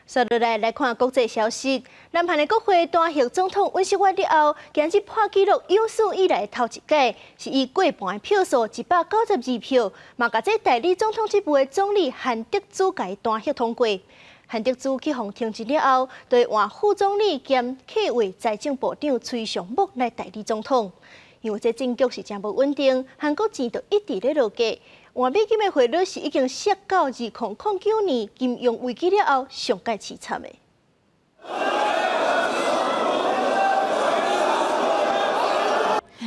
接落来看国际消息，南韩的国会单协总统尹锡悦了后，今日破纪录有史以来头一届，是以过半的票数192票，嘛甲这代理总统职务的总理韩德洙甲单协通过。韩德洙去互停职了后，就会换副总理兼客位财政部长崔尚木来代理总统。因为这政局是真无稳定，韩国钱就一直咧落价。换美金的汇率是已经跌到2009年金融危机了后上界凄惨的。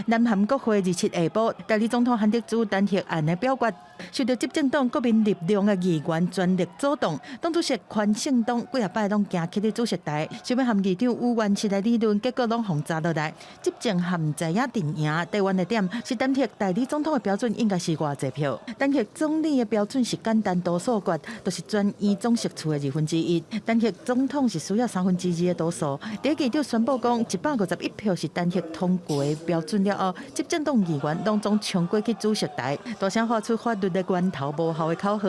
南韩国会27下晡，代理总统韩德洙单协案的表决，受到执政党国民力量的议员全力阻挡。党主席权胜党几下摆拢行去咧主席台，想要和议长吴元世来理论，结果拢互砸落来。执政含在野阵营，台湾的点是单协代理总统的标准应该是偌济票？单协总理的标准是简单多数决，就是全院总席次的1/2。单协总统是需要2/3的多数。第一议长宣布讲，151票是单协通过的标准了后，执政党议员拢总冲过去主席台，大声发出法律的源头无效的口号。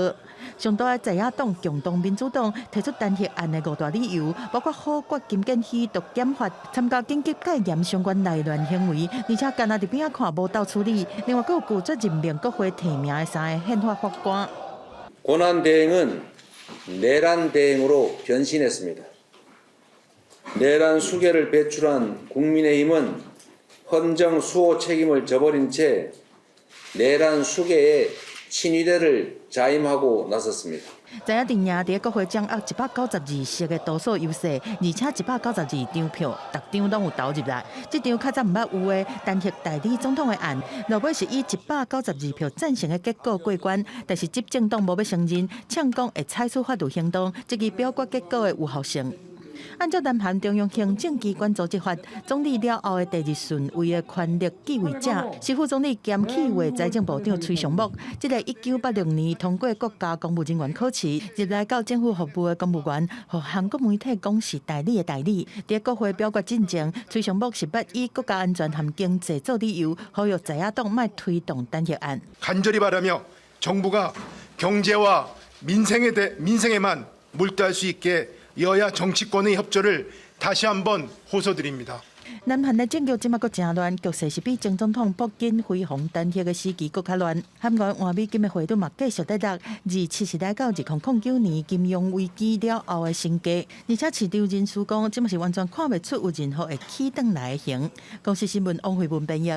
上大的在野党共同民主党提出单协案的5大理由，包括好决金建熙毒检法参加紧急戒严相关内乱行为，而且干那伫边仔看无到处理。另外，佫有拒绝任命国会提名的3个宪法法官。 권한대행은 내란대행으로 변신했습니다. 내란 수계를 배출한 국민의힘은 헌정 수호 책임을 저버린 채 내란 수계에 친위대를 자임하고 나섰습니다. 在野阵营伫国会掌握192席的多数优势，而且192张票，逐张拢有投入来。这张较早毋捌有的单协代理总统的案，落尾是以192票赞成的结果过关，但是执政党无要承认，呛讲会采取法律行动，质疑表决结果的有效性。 按照南韩中央行政机关组织法，总理了后的第2顺位的权力继位者是副总理兼企划财政部长崔尚木。这个1986年通过国家公务人员考试，入来到政府服务的公务员，和韩国媒体讲是代理的代理。在国会表决进前，崔尚木是要以国家安全和经济做理由，呼吁在野党莫推动单协案。 간절히 바라며 정부가 경제와 민생에만 몰두할 수 있게 여야 정치권의 협조를 다시 한번 호소드립니다. 南韩的政局即马阁真乱，局势是比前总统朴槿惠红单协的时期阁较乱。韩国换美金的汇率嘛继续在落，27是来到2009年金融危机了后的新低，而且市场人士讲，即嘛是完全看袂出有任何会起转来的形。公司新闻王慧文编译。